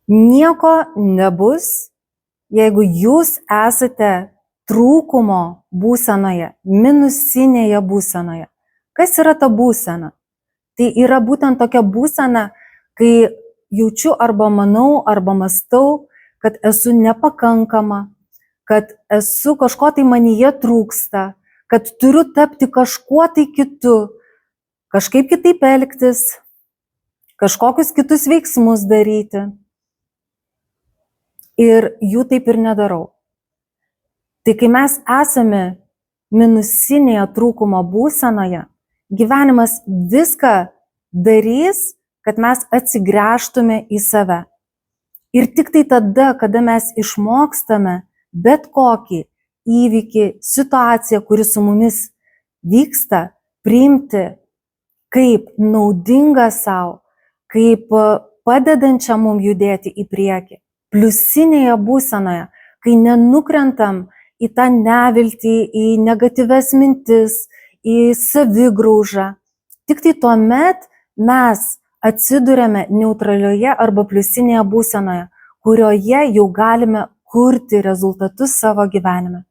Nieko nebus, jeigu jūs esate trūkumo būsenoje, minusinėje būsenoje. Kas yra ta būsena? Tai yra būtent tokia būsena, kai jaučiu arba manau, arba mąstau, kad esu nepakankama, kad esu kažko tai manyje trūksta, kad turiu tapti kažkuo tai kitu, kažkaip kitaip elgtis, kažkokius kitus veiksmus daryti. Ir jų taip ir nedarau. Tai kai mes esame minusinėje trūkumo būsenoje, gyvenimas viską darys, kad mes atsigręžtume į save. Ir tik tai tada, kada mes išmokstame bet kokį įvykį, situaciją, kuri su mumis vyksta, priimti kaip naudinga savo, kaip padedančią mums judėti į priekį, pliusinėje būsenoje, kai nenukrentam į tą neviltį, į negatyves mintis, į savigraužą. Tik tai tuomet mes atsiduriame neutralioje arba pliusinėje būsenoje, kurioje jau galime kurti rezultatus savo gyvenime.